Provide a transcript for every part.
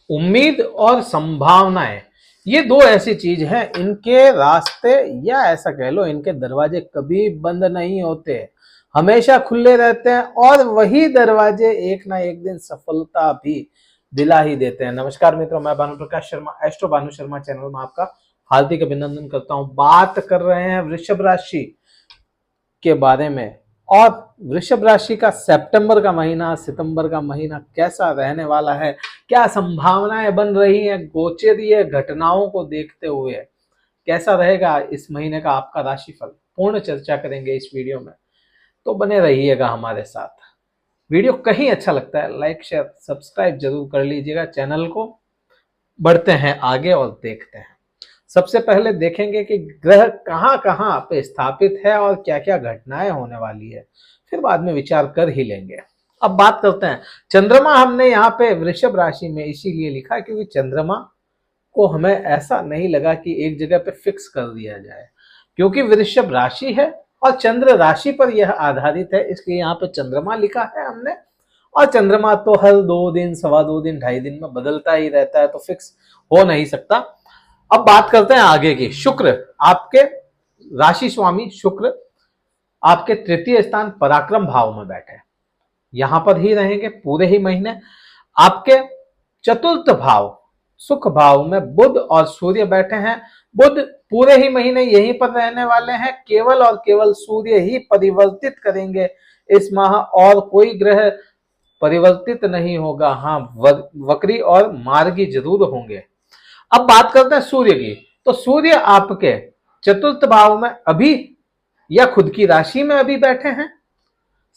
उम्मीद और संभावनाएं, ये दो ऐसी चीज हैं, इनके रास्ते या ऐसा कह लो इनके दरवाजे कभी बंद नहीं होते, हमेशा खुले रहते हैं और वही दरवाजे एक ना एक दिन सफलता भी दिला ही देते हैं। नमस्कार मित्रों, मैं भानु प्रकाश शर्मा, एस्ट्रो भानु शर्मा चैनल में आपका हार्दिक अभिनंदन करता हूं। बात कर रहे हैं वृषभ राशि के बारे में, और वृषभ राशि का सितंबर का महीना, सितंबर का महीना कैसा रहने वाला है, क्या संभावनाएं बन रही हैं गोचरीय घटनाओं को देखते हुए, कैसा रहेगा इस महीने का आपका राशिफल, पूर्ण चर्चा करेंगे इस वीडियो में। तो बने रहिएगा हमारे साथ। वीडियो कहीं अच्छा लगता है लाइक शेयर सब्सक्राइब जरूर कर लीजिएगा चैनल को। बढ़ते हैं आगे और देखते हैं। सबसे पहले देखेंगे कि ग्रह कहां कहां पे स्थापित है और क्या क्या घटनाएं होने वाली है, फिर बाद में विचार कर ही लेंगे। अब बात करते हैं चंद्रमा। हमने यहाँ पे वृषभ राशि में इसीलिए लिखा क्योंकि चंद्रमा को हमें ऐसा नहीं लगा कि एक जगह पे फिक्स कर दिया जाए, क्योंकि वृषभ राशि है और चंद्र राशि पर यह आधारित है, इसलिए यहाँ पे चंद्रमा लिखा है हमने। और चंद्रमा तो हर 2 दिन, सवा 2 दिन, 2.5 दिन में बदलता ही रहता है, तो फिक्स हो नहीं सकता। अब बात करते हैं आगे की। शुक्र, आपके राशि स्वामी शुक्र आपके तृतीय स्थान पराक्रम भाव में बैठे, यहां पर ही रहेंगे पूरे ही महीने। आपके चतुर्थ भाव सुख भाव में बुध और सूर्य बैठे हैं। बुध पूरे ही महीने यहीं पर रहने वाले हैं, केवल और केवल सूर्य ही परिवर्तित करेंगे इस माह, और कोई ग्रह परिवर्तित नहीं होगा। हाँ, वक्री और मार्गी जरूर होंगे। अब बात करते हैं सूर्य की, तो सूर्य आपके चतुर्थ भाव में अभी या खुद की राशि में अभी बैठे हैं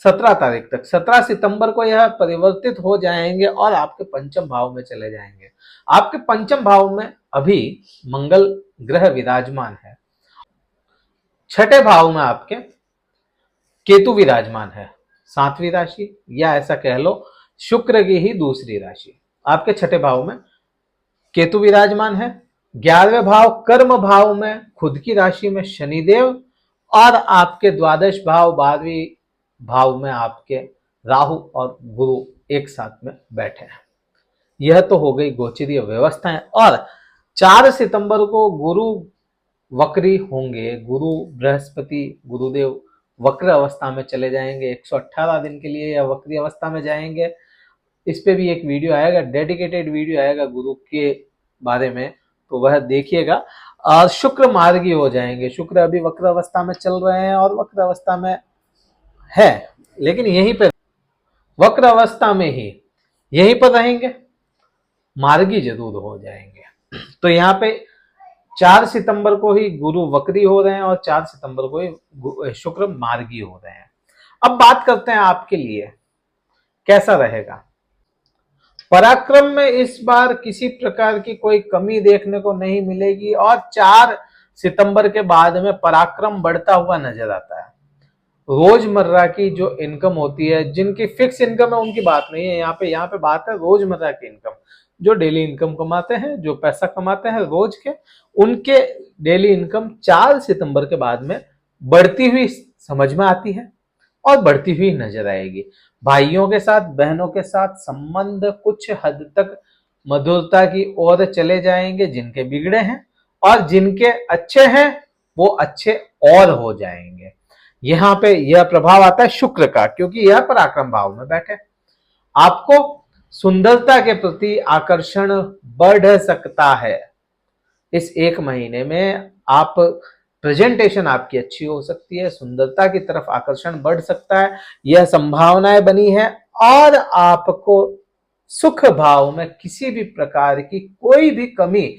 17 तारीख तक। 17 सितंबर को यह परिवर्तित हो जाएंगे और आपके पंचम भाव में चले जाएंगे। आपके पंचम भाव में अभी मंगल ग्रह विराजमान है, छठे भाव में आपके केतु विराजमान है, 7वीं राशि, या ऐसा कह लो शुक्र की ही दूसरी राशि। आपके छठे भाव में केतु विराजमान है। 11वें भाव कर्म भाव में खुद की राशि में शनिदेव, और आपके द्वादश भाव 12वीं भाव में आपके राहु और गुरु एक साथ में बैठे हैं। यह तो हो गई गोचरीय व्यवस्थाएं। और 4 सितंबर को गुरु वक्री होंगे। गुरु बृहस्पति गुरुदेव वक्र अवस्था में चले जाएंगे, 118 दिन के लिए यह वक्री अवस्था में जाएंगे। इस पे भी एक वीडियो आएगा, डेडिकेटेड वीडियो आएगा गुरु के बारे में, तो वह देखिएगा। और शुक्र मार्गी हो जाएंगे। शुक्र अभी वक्र अवस्था में चल रहे हैं और वक्र अवस्था में है, लेकिन यहीं पे वक्र अवस्था में ही यहीं पर रहेंगे, मार्गी जरूर हो जाएंगे। तो यहाँ पे 4 सितंबर को ही गुरु वक्री हो रहे हैं और 4 सितंबर को ही शुक्र मार्गी हो रहे हैं। अब बात करते हैं आपके लिए कैसा रहेगा। पराक्रम में इस बार किसी प्रकार की कोई कमी देखने को नहीं मिलेगी, और 4 सितंबर के बाद में पराक्रम बढ़ता हुआ नजर आता है। रोजमर्रा की जो इनकम होती है, जिनकी फिक्स इनकम है उनकी बात नहीं है यहाँ पे बात है रोजमर्रा की इनकम। जो डेली इनकम कमाते हैं, जो पैसा कमाते हैं रोज के, उनके डेली इनकम 4 सितंबर के बाद में बढ़ती हुई समझ में आती है और बढ़ती हुई नजर आएगी। भाइयों के साथ, बहनों के साथ संबंध कुछ हद तक मधुरता की ओर चले जाएंगे, जिनके बिगड़े हैं, और जिनके अच्छे हैं वो अच्छे और हो जाएंगे। यहाँ पे यह प्रभाव आता है शुक्र का, क्योंकि यह पराक्रम भाव में बैठे। आपको सुंदरता के प्रति आकर्षण बढ़ सकता है इस एक महीने में। आप प्रेजेंटेशन आपकी अच्छी हो सकती है, सुंदरता की तरफ आकर्षण बढ़ सकता है, यह संभावनाएं बनी है। और आपको सुख भाव में किसी भी प्रकार की कोई भी कमी,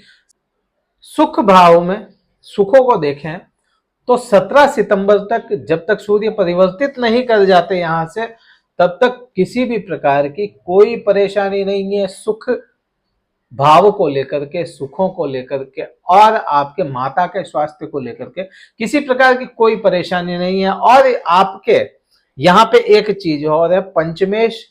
सुख भाव में सुखों को देखें तो 17 सितंबर तक, जब तक सूर्य परिवर्तित नहीं कर जाते यहां से, तब तक किसी भी प्रकार की कोई परेशानी नहीं है। सुख भाव को लेकर के, सुखों को लेकर के, और आपके माता के स्वास्थ्य को लेकर के किसी प्रकार की कोई परेशानी नहीं है। और आपके यहाँ पे एक चीज और है, पंचमेश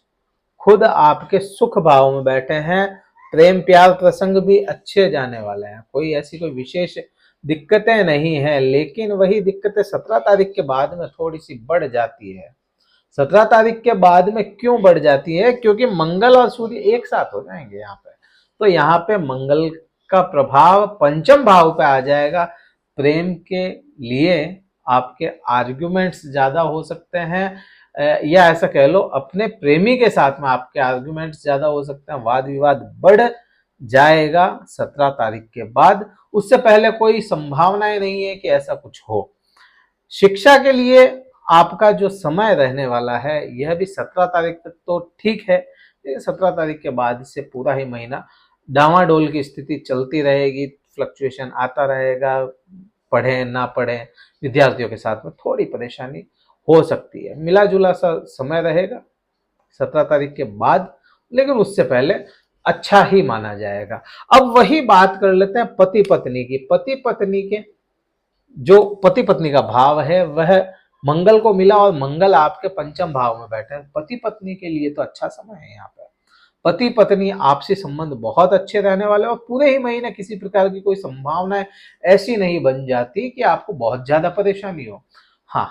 खुद आपके सुख भाव में बैठे हैं। प्रेम प्यार प्रसंग भी अच्छे जाने वाले हैं, कोई ऐसी कोई विशेष दिक्कतें नहीं है, लेकिन वही दिक्कतें 17 तारीख के बाद में थोड़ी सी बढ़ जाती है। 17 तारीख के बाद में क्यों बढ़ जाती है? क्योंकि मंगल और सूर्य एक साथ हो जाएंगे यहाँ पे, तो यहाँ पे मंगल का प्रभाव पंचम भाव पे आ जाएगा। प्रेम के लिए आपके आर्ग्यूमेंट्स ज्यादा हो सकते हैं, या ऐसा कह लो अपने प्रेमी के साथ में आपके आर्ग्यूमेंट्स ज्यादा हो सकते हैं, वाद विवाद बढ़ जाएगा 17 तारीख के बाद। उससे पहले कोई संभावनाएं नहीं है कि ऐसा कुछ हो। शिक्षा के लिए आपका जो समय रहने वाला है यह भी 17 तारीख तक तो ठीक है, लेकिन 17 तारीख के बाद से पूरा ही महीना डामाडोल की स्थिति चलती रहेगी, फ्लक्चुएशन आता रहेगा। पढ़े ना पढ़े विद्यार्थियों के साथ में थोड़ी परेशानी हो सकती है, मिला जुला सा समय रहेगा 17 तारीख के बाद, लेकिन उससे पहले अच्छा ही माना जाएगा। अब वही बात कर लेते हैं पति पत्नी की। पति पत्नी के जो पति पत्नी का भाव है वह मंगल को मिला और मंगल आपके पंचम भाव में बैठे हैं। पति पत्नी के लिए तो अच्छा समय है यहाँ पे। पति पत्नी आपसी संबंध बहुत अच्छे रहने वाले और पूरे ही महीने किसी प्रकार की कोई संभावना ऐसी नहीं बन जाती कि आपको बहुत ज्यादा परेशानी हो। हाँ,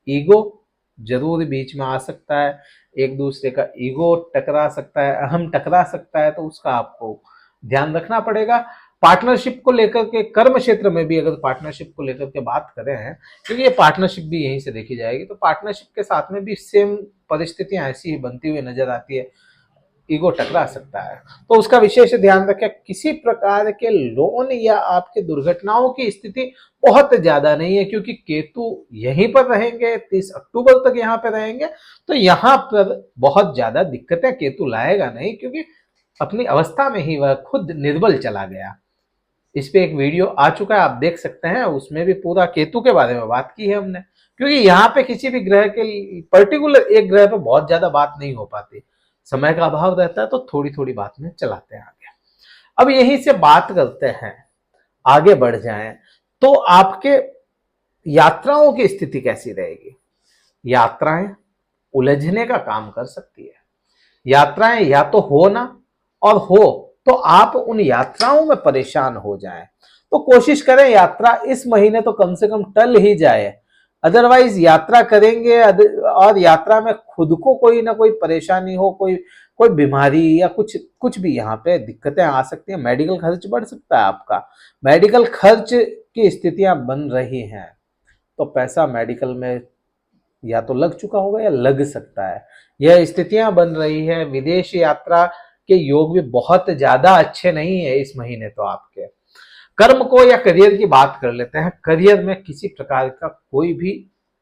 ईगो जरूर बीच में आ सकता है, एक दूसरे का ईगो टकरा सकता है, अहम टकरा सकता है, तो उसका आपको ध्यान रखना पड़ेगा। पार्टनरशिप को लेकर के कर्म क्षेत्र में भी अगर पार्टनरशिप को लेकर के बात करें हैं, क्योंकि ये पार्टनरशिप भी यहीं से देखी जाएगी, तो पार्टनरशिप के साथ में भी सेम परिस्थितियां ऐसी ही बनती हुई नजर आती है, ईगो टकरा सकता है। तो उसका विशेष ध्यान रखें। किसी प्रकार के लोन या आपके दुर्घटनाओं की स्थिति बहुत ज्यादा नहीं है, क्योंकि केतु यहीं पर रहेंगे, 30 अक्टूबर तक यहाँ पे रहेंगे, तो यहाँ पर बहुत ज्यादा दिक्कतें केतु लाएगा नहीं, क्योंकि अपनी अवस्था में ही वह खुद निर्बल चला गया। इस पे एक वीडियो आ चुका है, आप देख सकते हैं, उसमें भी पूरा केतु के बारे में बात की है हमने, क्योंकि यहाँ पे किसी भी ग्रह के पर्टिकुलर एक ग्रह पे बहुत ज्यादा बात नहीं हो पाती, समय का अभाव रहता है, तो थोड़ी थोड़ी बात में चलाते हैं आगे। अब यहीं से बात करते हैं, आगे बढ़ जाएं तो आपके यात्राओं की स्थिति कैसी रहेगी। यात्राएं उलझने का काम कर सकती है। यात्राएं या तो हो ना, और हो तो आप उन यात्राओं में परेशान हो जाएं, तो कोशिश करें यात्रा इस महीने तो कम से कम टल ही जाए। अदरवाइज यात्रा करेंगे और यात्रा में खुद को कोई ना कोई परेशानी हो, कोई बीमारी या कुछ भी यहाँ पे दिक्कतें आ सकती हैं। मेडिकल खर्च बढ़ सकता है आपका, मेडिकल खर्च की स्थितियां बन रही हैं, तो पैसा मेडिकल में या तो लग चुका होगा या लग सकता है, यह स्थितियां बन रही है। विदेश यात्रा के योग भी बहुत ज्यादा अच्छे नहीं है इस महीने तो आपके। कर्म को या करियर की बात कर लेते हैं। करियर में किसी प्रकार का कोई भी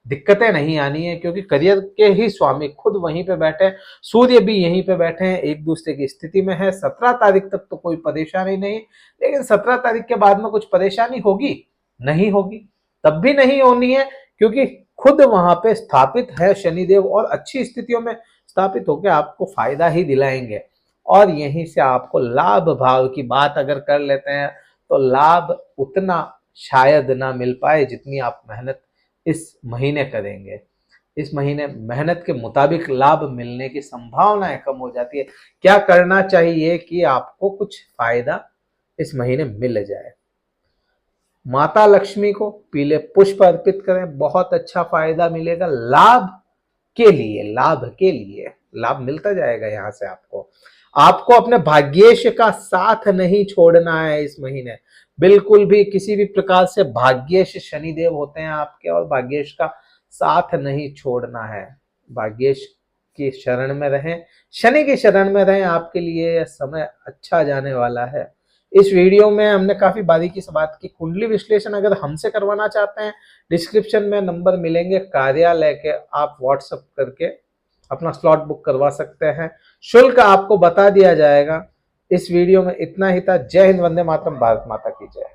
दिक्कतें नहीं आनी है, क्योंकि करियर के ही स्वामी खुद वहीं पे बैठे हैं, सूर्य भी यहीं पे बैठे हैं, एक दूसरे की स्थिति में है। 17 तारीख तक तो कोई परेशानी नहीं, लेकिन 17 तारीख के बाद में कुछ परेशानी होगी, नहीं होगी, तब भी नहीं होनी है, क्योंकि खुद वहां पे स्थापित है शनिदेव, और अच्छी स्थितियों में स्थापित होकर आपको फायदा ही दिलाएंगे। और यहीं से आपको लाभ भाव की बात अगर कर लेते हैं, तो लाभ उतना शायद ना मिल पाए जितनी आप मेहनत इस महीने करेंगे। इस महीने मेहनत के मुताबिक लाभ मिलने की संभावनाएं कम हो जाती है। क्या करना चाहिए कि आपको कुछ फायदा इस महीने मिल जाए। माता लक्ष्मी को पीले पुष्प अर्पित करें, बहुत अच्छा फायदा मिलेगा। लाभ के लिए लाभ मिलता जाएगा। यहां से आपको अपने भाग्येश का साथ नहीं छोड़ना है इस महीने, बिल्कुल भी। किसी भी प्रकार से भाग्येश शनिदेव होते हैं आपके, और भाग्येश का साथ नहीं छोड़ना है। भाग्येश की शरण में रहें, शनि की शरण में रहें, आपके लिए समय अच्छा जाने वाला है। इस वीडियो में हमने काफी बारीकी से बात की। कुंडली विश्लेषण अगर हमसे करवाना चाहते हैं, डिस्क्रिप्शन में नंबर मिलेंगे कार्यालय के, आप व्हाट्सएप करके अपना स्लॉट बुक करवा सकते हैं। शुल्क आपको बता दिया जाएगा। इस वीडियो में इतना ही था। जय हिंद, वंदे मातरम, भारत माता की जय।